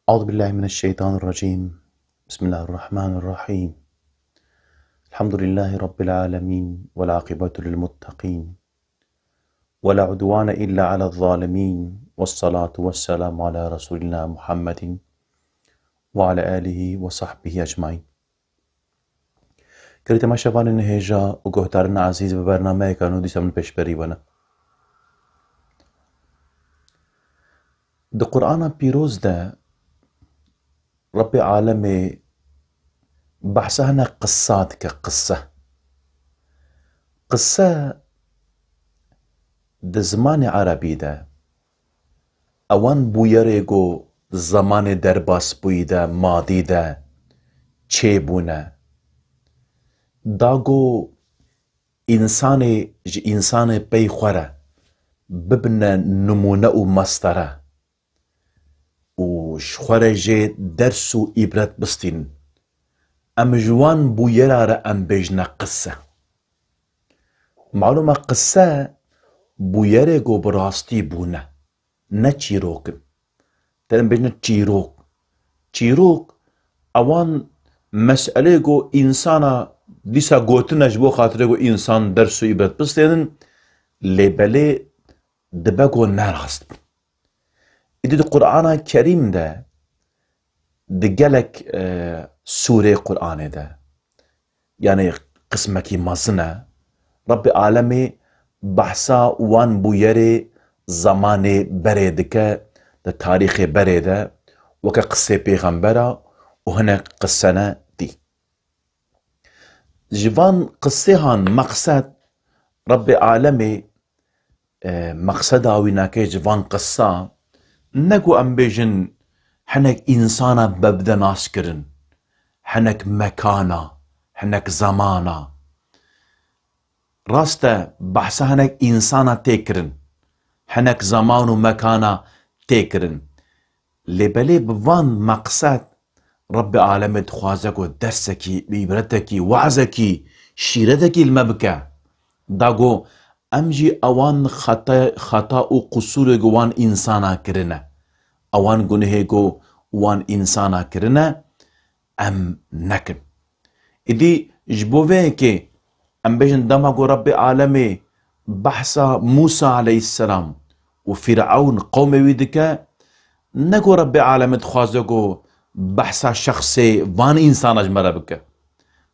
أعوذ بالله من الشيطان الرجيم. بسم الله الرحمن الرحيم. الحمد لله رب العالمين والعاقبة للمتقين ولا عدوان إلا على الظالمين والصلاة والسلام على رسولنا محمد وعلى آله وصحبه أجمعين. كريت ما شافان هجا وقهتارنا عزيز ببرنامج كانوا دي سمن بشبري بنا ده قرآن بيروز ده رب عالمي بحثنا قصات قصة ده زمان عربي ده اوان بويريگو زمان درباس بوي ده ماضي ده چه بونه داگو انسان پی خوره ببنه نمونه و مستره و شخوره جه درس و عبرت بستین ام جوان بویره را ام بجنه قصه معلومه قصه بویره گو براستی بونه نه چیروکن ترم بجنه چیروک اوان مسئله گو انسانا دیسا گوتنش بو خاطره گو انسان درس و عبرت بستین لیبله دبگو نراست إذا القرآن الكريم ده دقلك سورة قرآن ده يعني قسمك مزنة رب عالمي بحثا وان بويري زمان بريدك ده تاريخ بريده وكا قصة بيغمبرا وهنا قصنا دي جوان قصيهان مقصد رب عالمي مقصدا ويناكي جوان قصة نگو ام بیجن حنک انسانا ببدا ناس کرن حنک مکانا حنک زمانا راسته بحثا حنک انسانا تکرن حنک زمان و مکانا تکرن لبلی بوان مقصد رب عالم تخوازك درسكي بيبرتكي وعزكي شيرتكي المبكى داغو امجي اوان خطا و قصور وان انسانا کرنه اوان گناه گو وان انسانا کرنه ام نکن ادي جبوه که ام بجن دماغو رب عالمي بحثا موسى عليه السلام و فرعون قوم ويدك نگو رب عالمي تخوازگو بحثا شخصي وان انسانا جمرا بك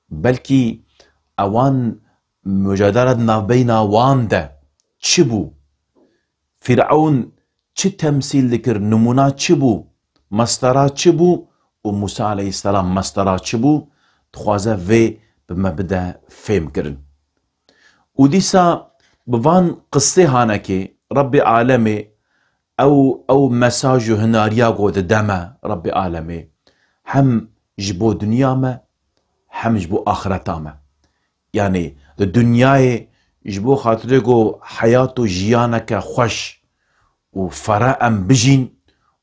بلكي اوان مجادلتنا بين وان ده چه بو فرعون چه تمثيل ذكر نمونا چه بو مسترا چه بو و موسى عليه السلام مسترا چه بو تخوازه في بمبدا فهم کرن و ديسا بوان قصه هانكي رب عالمي او مساجو هناريا قود دما رب عالمي هم جبو دنيا ما هم جبو آخرتا ما يعني الدنيا جبو خاطركو حياتو جيانك خوش وفراء ام بجين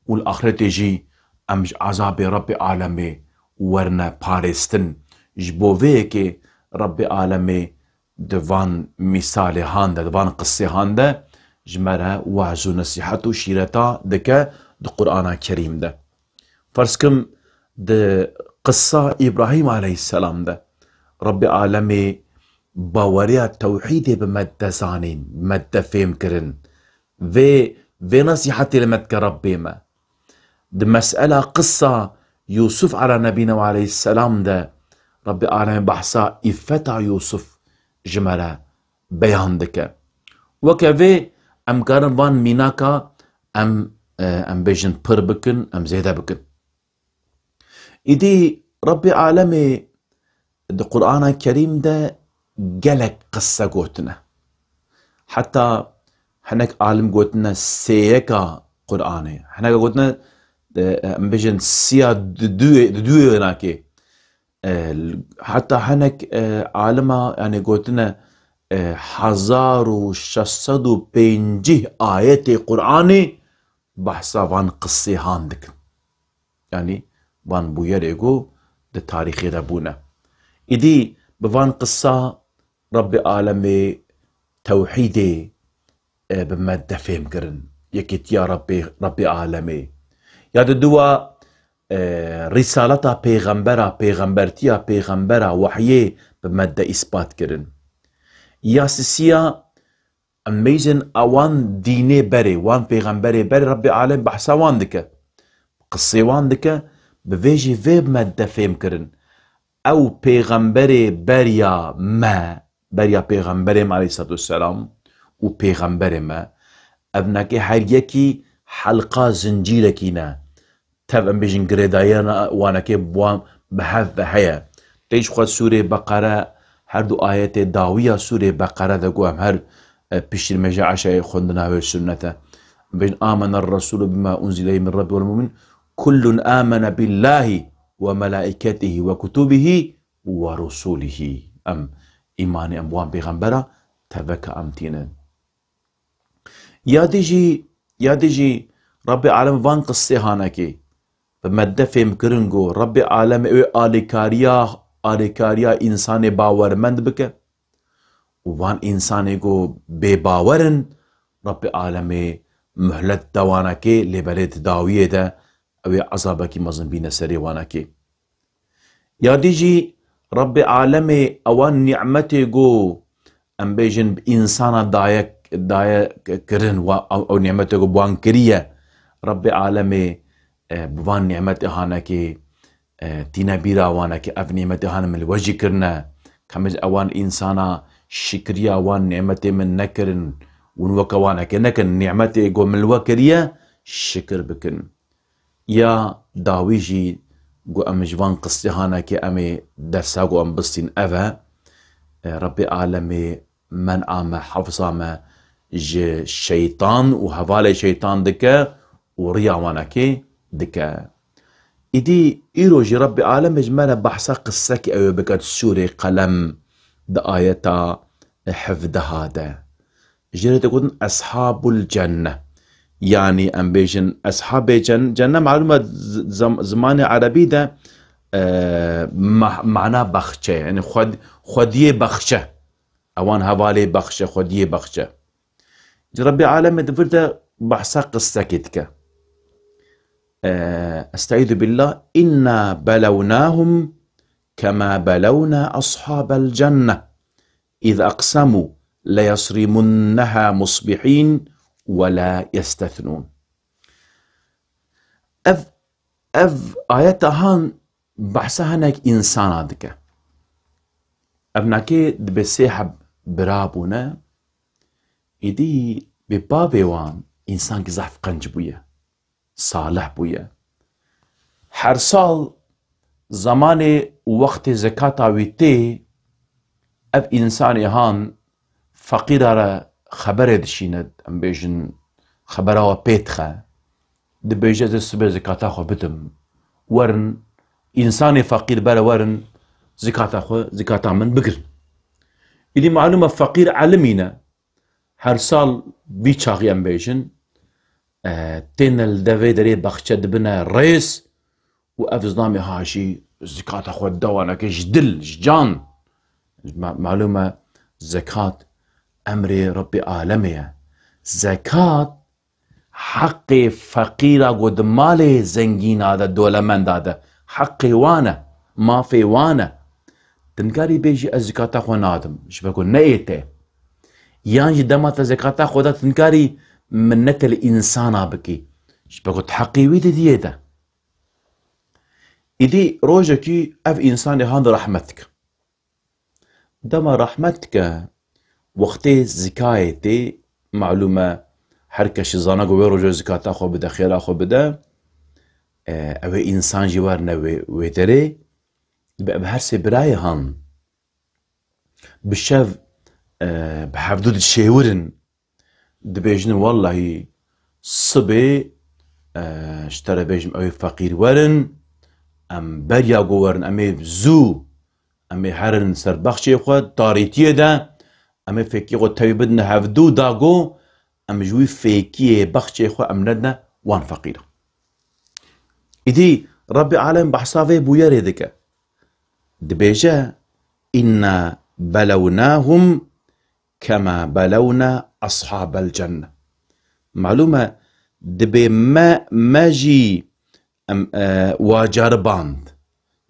والآخرة جي ام عذاب رب عالمي ورنا بارستن جبو فيكي رب عالمي دوان مثال هاندا دوان قصة هاندا جمرها وعزو نصيحتو شيرتا دكا دو قرآن الكريم دا فرسكم ده قصة إبراهيم عليه السلام ده رب عالمي باوريا توحيدي بمدى زانين بمدى فهم كرن في نصيحتي لمدى ربي ما ده مسألة قصة يوسف على نبينا وعليه السلام ده رب عالمي بحثا إفتع يوسف جمرة بيان دكا وكذا ام كارن وان ميناكا ام بيجن پر بكن ام زيدا بكن إدي رب عالمي ده قرآن الكريم ده جلك قصة قوتنا حتى حنك عالم قوتنا سيكا قرآني حنك قوتنا ام بيجن سيا دو هناكي حتى حنك عالمها يعني قوتنا 1650 آية قرآني بحثا وان قصة هاندك يعني وان بويريگو ده تاريخي ربونا إدي بوان قصة رب عالمي توحيدي بمادة فهم كرن يكيت يا ربي عالمي يا دوا رسالتا پیغمبرا پیغمبرتیا پیغمبرا وحیه بمده اثبات کرن یا سسیا امیجن اوان دینه بری وان پیغمبری بری رب عالم بحثا وان دکه قصه وان دکه بویجی ویب مده فهم کرن او پیغمبری بریا ما بریا پیغمبری علیه الصلاة والسلام و پیغمبری ما ابنکه هر یکی حلقه زنجیرکی نه تب ام بيجن قريدايانا وانا كي بوام بحث هيا تيش خد سورة بقرة هر دو آيات داوية سورة بقرة دقو ام هر بيش المجا عشاء خندنا والسنة بين آمن الرسول بما أنزل إليه من ربه والمؤمن كل آمن بالله وملائكته وكتبه ورسوله ام إيماني ام وام بيغمبرة تبك امتين يا ديجي ربي عالم وان قصي هانكي بمده فهم کرنگو رب عالم آلیکاریا انسان باورمند بکه وان انسان گو بے باورن رب عالم مهلت دوانا که لبلت داویه ده او عذابه کی مزن بین سری وانا که یادی جی رب عالم اوان نعمت گو ام بیجن انسان دایا کرن او نعمت گو بوان کریه رب عالم بوان نعمت هانا كي تينا بيرا وانا كي اف نعمت هانا من الوجه كرنا كمز اوان انسانا شكريا وان نعمت من نكرن ونوكا وانا كي نكن نعمت ايقو من الوكريا شكر بكن يا داويجي قو ام جوان قصي هانا كي امي درسا قو ام بستين افا ربي عالمي من اما حفظا ما جي شيطان وهفالي شيطان دكا وريا وانا كي دكا إدي إيروجي ربي عالم إجمالا بحثا قصة أو بكت سورة قلم دا آياتا حفظ هذا جريت تقول أصحاب الجنة يعني أم بيجن أصحاب جنة معلومة زمان عربي ده معناه بخشة يعني خديه بخشة أوان هوالي بخشة خديه بخشة ربي عالم دفرت بحثا قصة كتك استعيذ بالله إنا بلوناهم كما بلونا أصحاب الجنة إذ أقسموا ليصرمنها مصبحين ولا يستثنون أف آياتها بحثها هناك إنسان هذاك أبناكي بسيحب برابونا إدي ببابيوان إنسان كزحف قنج بويا صالح بويا هر سال زمان وقت زكاة ويتي اف انسان هان فقير را خبر دشيند ام بيجن خبره بيتخه دبيجه السبب زكاة خو بتم ورن انسان فقير بلا ورن زكاة خو زكاة من بقر اللي معلومة فقير علمينا هر سال بيتشاغي ام بيجن تين الدفي دري بخشة دبنا الرئيس وأفز نامي هاشي زكاة أخوة دوانا كجدل جان معلومة زكاة أمري ربي عالمية زكاة حقي فقيرة قد مالي زنجين هذا دولة من هذا حقي وانا ما في وانا تنكاري بيجي الزكاة أخوة نادم مش بقول نيته يعني دمت زكاة أخوة تنكاري من نتل إنسانا بكي شبكو تحقي ويدي ديدا إدي روجكي أف إنساني هذا رحمتك دما رحمتك وقتي زكايتي معلومة حركة شزانا قوي رجو زكاة أخو بدا خير أخو بدا أو إنسان جوارنا ويدري بهرسي براي هان بالشاف بحفدود الشيورن دبيجن والله صبي اشترى بيجم أوي فقير ورن أم بريا ورن أمي زو أمي هرن سربخشي خود طاريتيه ده أمي فيكي خود تبي بدنا هفدو داغو أم جوي فيكي بخشي خود أم ندنا وان فقير إدي ربي عالم بحصافي بويري ذكا دبيجا إنا بلوناهم كما بلونا أصحاب الجنة معلومة دبي ما ماجي ام واجرباند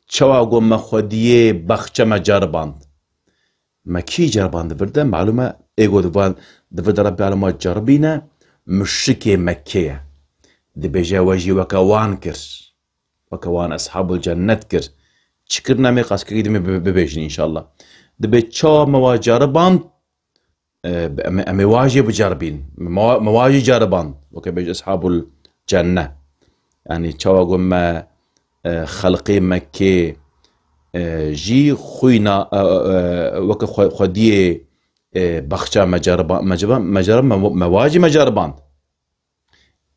چوا گو ما خودیه بخچه ما جرباند ما کی جرباند دفرده معلومه ایگو دفرده ربی علما جربینه مشرک مکه دبیجه وجی وکوان کر وكوان أصحاب الجنة كر شكرنا مي قاس كريد مي ببيجني إن شاء الله دبي تشا مواجربان مواجه بجربين مواجه جربان وكبيج أصحاب الجنة يعني تشا قم خلقي مكة جي خوينا وك خديه بخشا مجرب مواجه مجربان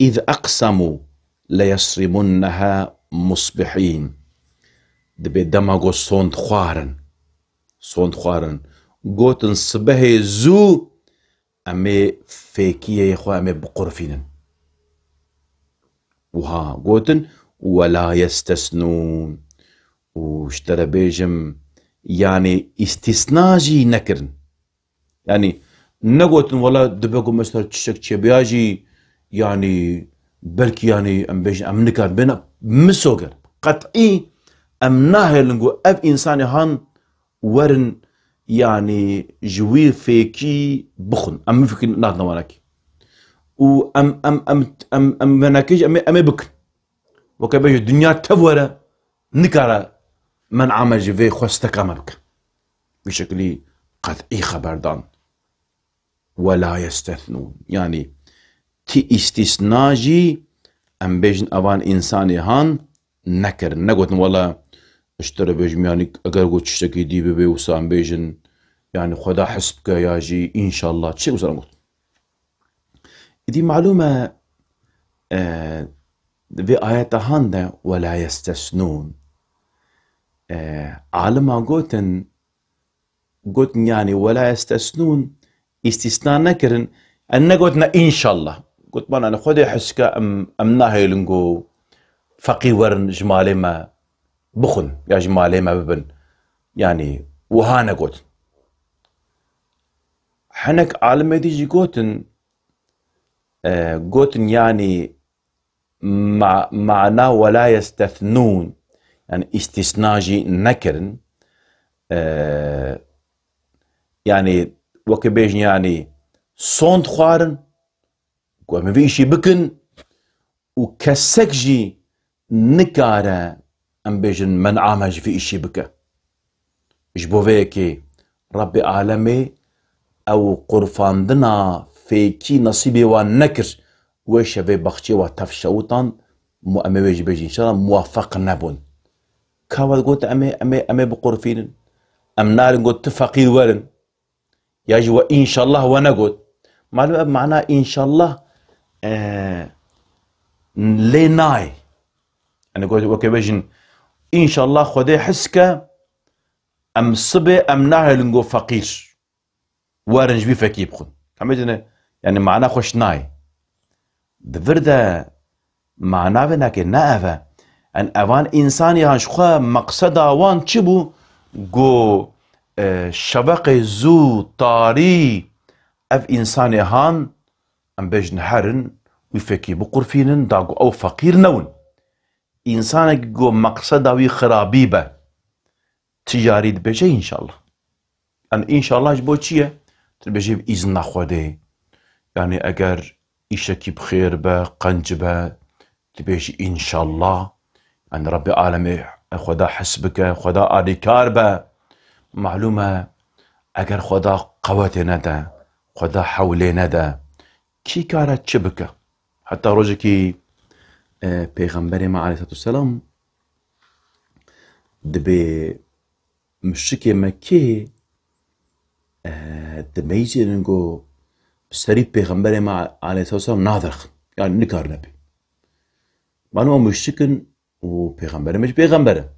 إذ أقسموا ليصرمنها مصبحين دبي دماغو صوند خوارن قوتن صبح زو أمي فيكية يا إخوة أمي بقرفين وها قوتن ولا يستثنون واشترى بيجم يعني استثناجي نكرن يعني نقوتن ولا دبقوا مستر تشك تشبياجي يعني بلكي يعني ام بيجن ام نكار بينا مسوغر قطعي ام ناهر لنقو اف انساني هان ورن يعني جوي فيكي بخن ام فيكي نادنا وناكي و ام مناكيج ام بكن وكبيج الدنيا تفورة نكارا من عمل جوي خوستكام بك بشكل قطعي خبردان ولا يستثنون يعني تي استثناجي ام بيجن اوان انساني هان نكر نقول والله اشترى بيجم يعني اگر قلت تشتكي دي ببي وسام بيجن يعني خدا حسبك ياجي ان شاء الله تشي وصل نقول دي معلومة في آيات هاندا ولا يستثنون عالما قلتن يعني ولا يستثنون استثناء نكرن ان قلتنا ان شاء الله قلت انا خدي حسكا ام ناهي لنقو فقي ورن جمالي ما بخن يا جمالي ما ببن يعني وهانا قلت حنك عالم ديجي قلتن قلتن يعني معناه ولا يستثنون يعني استثناجي نكرن يعني وكبيج يعني صوند خوارن وما في شي بكن وكسكجي نكارة ام بيجن من عامج في شي بكا جبوفيكي ربي عالمي او قرفاندنا فيكي نصيبي والنكر ويش في بخشي وتفشوطان مو امي بيجي ان شاء الله موافق نبون كاوال قلت امي بقرفين ام نار قلت فقير ورن ياجي وان شاء الله وانا قلت معلومة معناه ان شاء الله ليناي انا قلت وكبجن ان شاء الله خدي حسكا ام صبي ام ناهي لنقو فقير وارنج بي فكي بخن يعني معناه خوش ناي دفردا معناه بناك نافا ان اوان انساني هاشخوا مقصدا وان تشبو قو شبق زو طاري اف انساني هان ام بيجن هرن ويفكي بقرفين داقو او فقير نون انسانك جو مقصدا وي خرابيبه تجاري بيجي ان شاء الله ان شاء الله جبو تشيه تبيجي باذن خودي يعني اگر ايشكي بخير به قنج به تبيجي ان شاء الله يعني ربي عالمي خدا حسبك خدا آديكار به معلومه اگر خدا قوت نده خدا حوله نده کی کارت چه بکه حتی روزی که پیغمبر ما علیه السلام دبی مشرک مکه دمیجی نگو بسری پیغمبر ما علیه السلام نادرخ يعني نکار نبی معلومه مشرکن و پیغمبر مش پیغمبره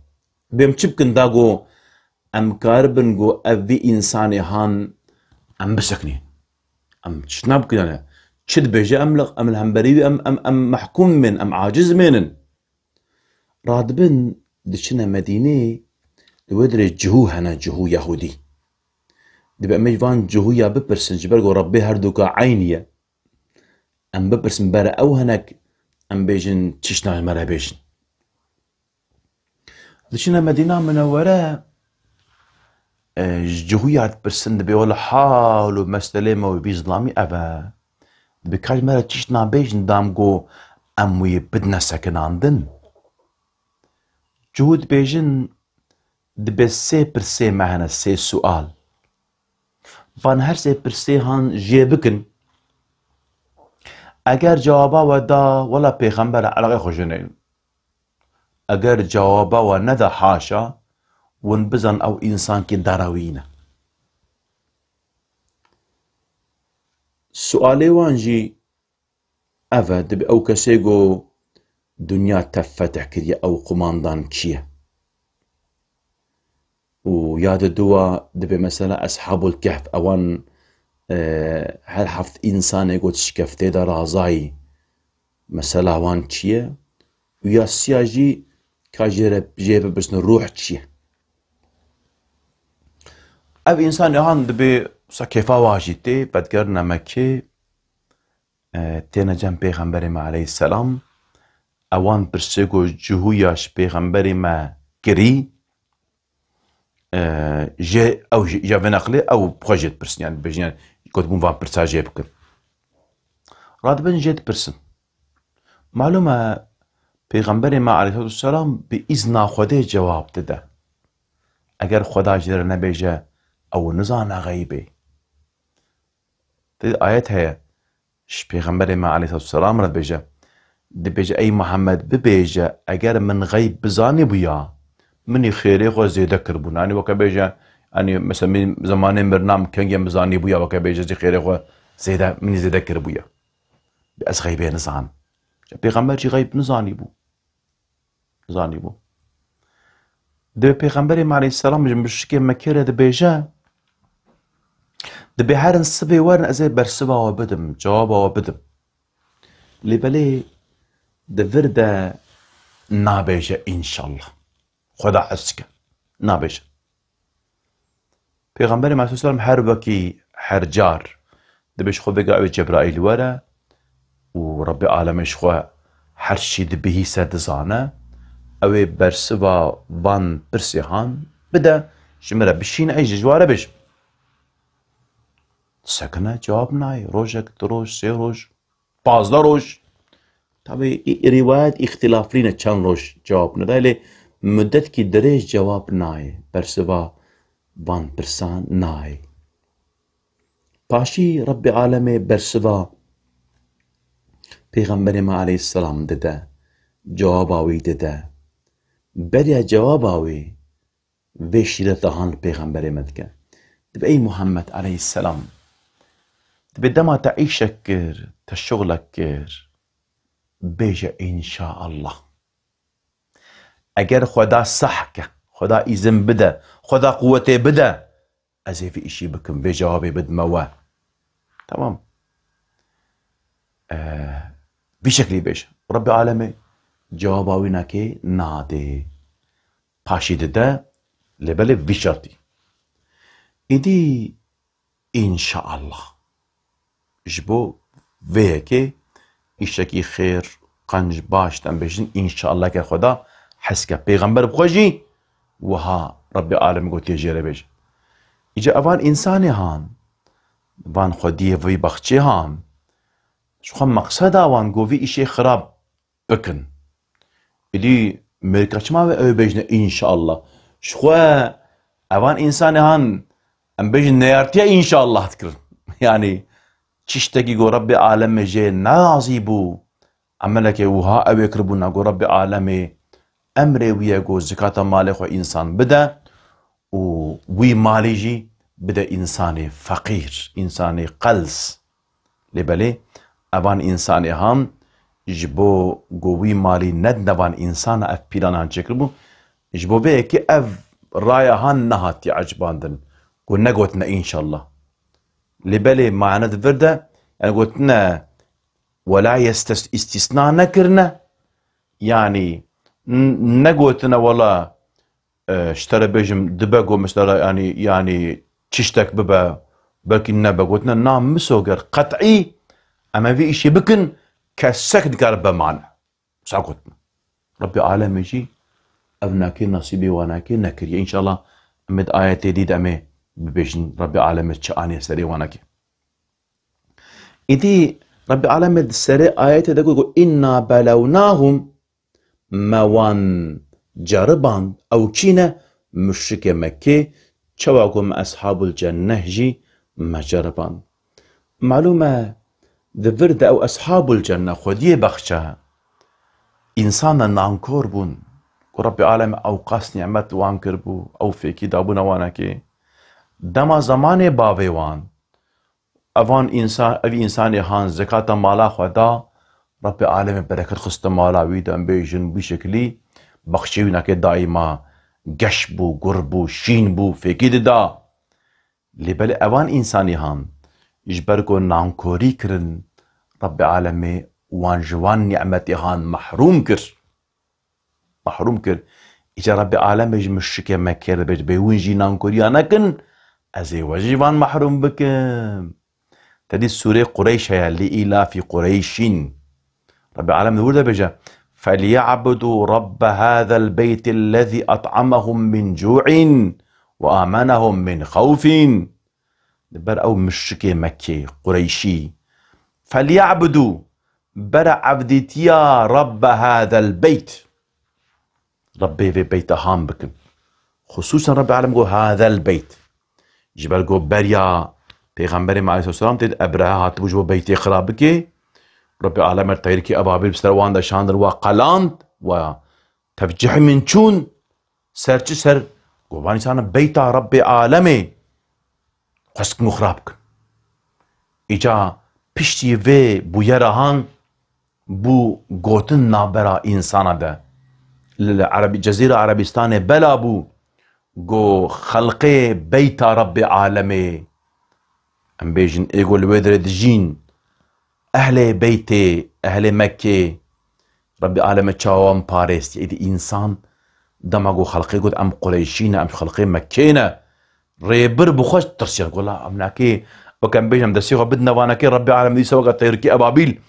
بیم چی بکن داگو ام کاربن گو اوی انسانی هان ام بسکنی ام شناب كده شد بيجي املق ام الهمبري ام محكوم من ام عاجز من رادبن دشنا مدينه دودري جهو هنا جهو يهودي دبا مجفان جهو يا ببرسن جبرغو ربي هردوكا عينيه ام ببرسن برا او هناك ام بيجن تشنا المرا بيجن دشنا مدينة منورة جهويات برسند بيقول حال ومسلمة وبي ظلامي أبا بكاج مرة تشنا بيج ندامقو أموي بدنا سكن عندن جهود بيجن دبي سي برسي معنا سي سؤال فان هر سي برسي هان جيبكن اگر جوابا ودا ولا پیغمبر علاقه خوشنه اگر جوابا و ندا حاشا ون بزن او انسان کی دراوینه سؤالي وانجي افا دبي او كسيغو دنيا تفتح كريا او قماندان كيه وياد الدوا دبي مثلا اصحاب الكهف اوان هر هفت انسان يقول شكفته دا رازاي مثلا وان كيه ويا سياجي كاجرب جيب بس نروح كيه اف انسان يهان دبي سكيفا واجيتي بدقرنا مكي تينا جن پیغمبر ما عليه السلام اوان برسيگو جهوياش پیغمبر ما كري جي او جا نقلي او بروجيت برسن يعني بجيان كنت بون فان برسا جيبكن راد بن جيت برسن معلومة پیغمبر ما عليه السلام بإذن خده جواب دده اگر خدا جر نبيجه او نزان غيبه آيات هي پیغمبر ما عليه السلام رد بيجه دبيجه اي محمد ببيجه اگر من غيب بزاني بيا مني خيري خو زيده كربون يعني وكا بيجه يعني مثلا زمان برنامج كان بزاني بيا وكا بيجه زي خيري خو زيده مني زيده كربويا بس غيبه نزان پیغمبر جي غيب نزاني بو ده پیغمبر ما عليه السلام مشكي مكيره دبيجه دبي هرن سبي ورن ازي برسبا وبدم جوابا وبدم لبلي دفردا نابيجا ان شاء الله خدا حسك نابيجا پیغمبر ما سلام حربكي حرجار دبيش خو بقى جبرائيل ورا وربي عالمش خو حرشي دبي سدزانه اوي برسبا وان برسيهان بدا شمرا بشين اي جواره بش سكنه جواب ناي روجك دروج سي روج 15 روج طبعا روايات اختلاف لنا چند روج جواب ندا لی مدت کی دريج جواب ناي برسوا وان برسان ناي پاشي رب عالمي برسوا پیغمبر ما عليه السلام دده جواب آوي دده بريا جواب آوي وشيرة هان پیغمبر مدكه دب اي محمد عليه السلام دب دما تعيشك كر تشغلك كر بيجا ان شاء الله اگر خدا صحك خدا اذن بدا خدا قوته بدا ازي في اشي بكم في جوابي بد موا تمام بشكل بيش رب العالمين جواباوينا كي نادي باشي ددا لبلي بشرطي إدي إن شاء الله جبو ويكي إشكي خير قنج باش تنبجن إن شاء الله كخدا حسك پیغمبر بخوجي وها رب العالمين قلت يجير بيج إجا أفان إنساني هان وان خديه في بخشي هان شو خم مقصدا وان قوفي إشي خراب بكن إدي مركش ما بيجنا إن شاء الله شو أفان إنساني هان ام بيجن نيارتيا ان شاء الله تكرن يعني تشتكي جو ربي عالمي جي نازيبو عملك وها او يكربونا جو ربي عالمي امري ويا جو زكاة مالي خو انسان بدا وي مالي جي بدا انساني فقير انساني قلس لبالي ابان انساني هم جبو جو وي مالي ند نبان انسان اف بيلانا هنشكربو جبو بيكي اف رايا هان نهاتي عجباندن قلنا قلتنا إن شاء الله لبالي معنا الفردة يعني قلتنا ولا استثناء نكرنا يعني نقولتنا ولا اشترى بيجم دبقو مثلا يعني تشتك ببا بلكن نبا قلتنا نعم مسوقر قطعي أما في إشي بكن كسكت قربة معنا بس قلتنا ربي عالم يجي أبناكي نصيبي واناكي نكري إن شاء الله أمد آيات ديد أمي ببيجن رب العالمين شأني سري واناكي إدي رب العالمين سري آيات دقو إنا بلوناهم موان جربان أو كينا مشرك مكة شواكم أصحاب الجنة جي مجربان معلومة ذفرد أو أصحاب الجنة خديه بخشها إنسانا نانكور بون رب العالمين أو قاس نعمت وانكر بو أو فيكي دابونا واناكي دما زمان باوي وان أفان إنسان أبي إنسان هان زكاة مالا خدا رب العالمين بركة خست مالا ويدا بيجن بشكلي بخشيونا كي دائما قش بو قربو شين بو فيكي دا لبل أفان إنساني هان يجبركو نانكوري كرن رب العالمين وان جوان نعمتي هان محروم كر إجا رب العالمين يج مشكي مكير بيج بيوين جي نانكوري أناكن أزي وجيوان محروم بكم تدي السورة قريش هي لإلا في قريشين رب العالمين ورد بيجا فليعبدوا رب هذا البيت الذي أطعمهم من جوع وآمنهم من خوف بر أو مشكي مكي قريشي فليعبدوا برا عبدت يا رب هذا البيت ربي في بيت هام بكم خصوصا رب العالمين يقول هذا البيت جبل قول بريا پیغمبر عليه الصلاة والسلام تد أبرها هاتبو جو بيتي خرابكي رب العالمين تغيركي أبابيل بستروان دا شاندر وقلاند وتفجح من چون سرچ سر قوباني سانا بيتا رب العالمين قسك مخرابك إجا پشتی و بویرهان بو گوتن نابرا انسان ده العربي جزيرة عربستان بلا بو گو خلق بيت رب عالمي ام بيجن ايقو الويدر دجين اهل بيتي اهل مكة رب عالمي چاوام باريس ايدي انسان دماغو خلقي قد ام قريشين ام خلقي مكينا ريبر بخوش ترسيان قول الله امناكي وكان بيجم دسيغو بدنا واناكي رب العالمين دي سوغا تيركي ابابيل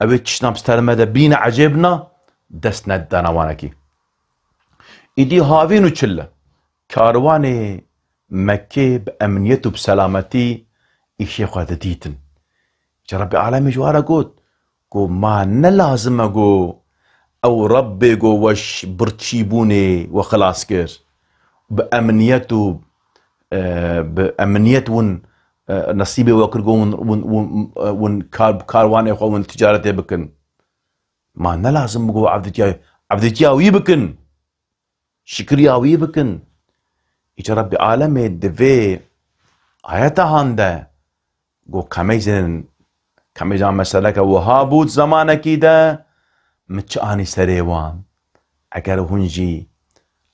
اوي تشنام سترمدا بينا عجبنا دسنا دانا واناكي ايدي هاوينو چلا كاروان مكة بأمنيته بسلامتي إشي خواهد ديتن رب العالمين جوارا قو ما نلازم قو أو ربي قو وش برتشيبوني وخلاص كير بأمنيته بأمنية ون نصيبي وكر ون كاروان إخوة ون تجارتي بكن ما نلازم قو عبدتيا ويبكن شكريا ويبكن إيش رب العالمين دفي آياتا هاندا قو كميزن مسألة وهابوت زمانك دا متشاني سريوان اگر هنجي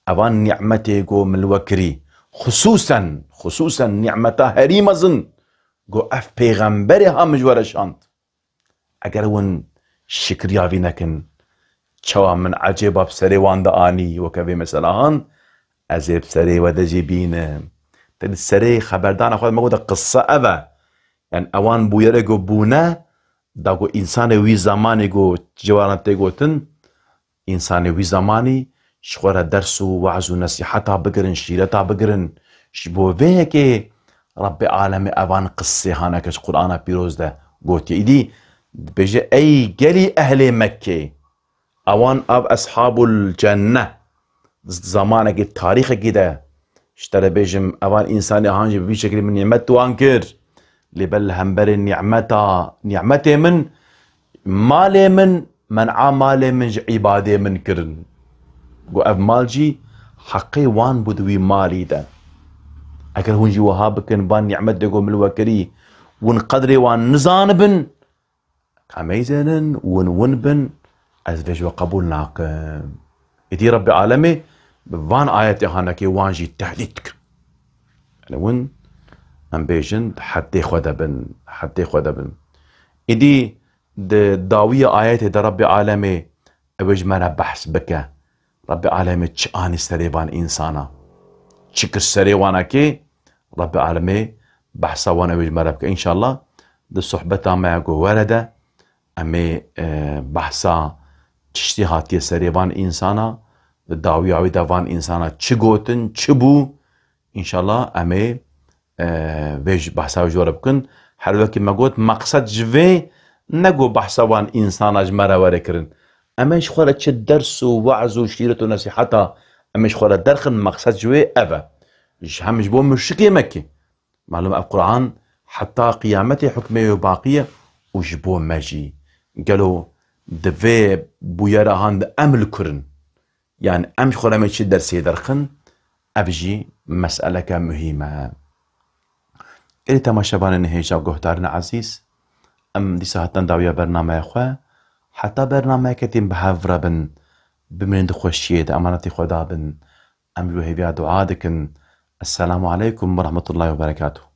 اوان نعمتي قو ملوكري خصوصا نعمتا هريمزن قو اف پیغمبري هم جورشاند اگر ون شكريا فينكن چوا من عجيبا بسريوان دا آني وكفي مثلا هان ازيب سري ودجي بين تد سري خبردان اخوات ما قد قصة أبا يعني اوان بويره قو بونا دا قو انسان وي زماني قو جوارنتي قوتن انسان وي زماني شخورة درسو وعزو نصيحتا بقرن شيرتا بقرن شبو فيكي رب العالمي اوان قصة هانا كش قرآن بيروز دا قوتي ايدي بيجي اي قلي اهل مكة اوان اب اصحاب الجنة زمانك التاريخ كده اشترى بيجم اوان انساني هانجي بشكل من نعمت وانكر لبل همبر نعمتي من مالي من منع مالي من عبادي من كرن قو اب مالجي حقي وان بدوي مالي ده اگر هونجي وهابكن بان نعمت دقو ملوكري ون قدري وان نزانبن كميزنن ونبن از فيجو قبول ناقم ادي رب العالمين بفان آياتي هانكي وانجي تهديدك يعني ون ام بيجن حتى خدا بن ادي داوية آياتي دا رب العالمين اوج مانا بحث بك رب العالمين چاني سريبان انسانا چكر سريوانا كي رب العالمين بحثا وانا اوج مانا بك ان شاء الله دا صحبتا معكو ورده امي بحثا تشتي هاتي سريبان انسانا داویاوی دوان انسانا چی گوتن چی بو انشالله امه ویج بحثا جوار بکن هر وقت ما گوت مقصد جوی نگو بحثا وان انسانا جمرا ورکرن امش خوره چه درس و وعظ و شیرت و نصیحتا امش خوره درخن مقصد جوی اوه همش بو مشركي مكي معلومة القرآن حتى قيامته حكمه باقية وجبو مجي قالوا دفي بويرا هاند أمل كرن يعني أمش خلما يشي درسي درخن أبجي مسألة مهمة إلي تماشبان نهيجا وقهتارنا عزيز أم دي ساعتنا داوية برنامج أخوة حتى برنامج كتين بحافرة بن بمن دخوشيد أمانتي خدا بن أملو هبيا دعا دكن السلام عليكم ورحمة الله وبركاته.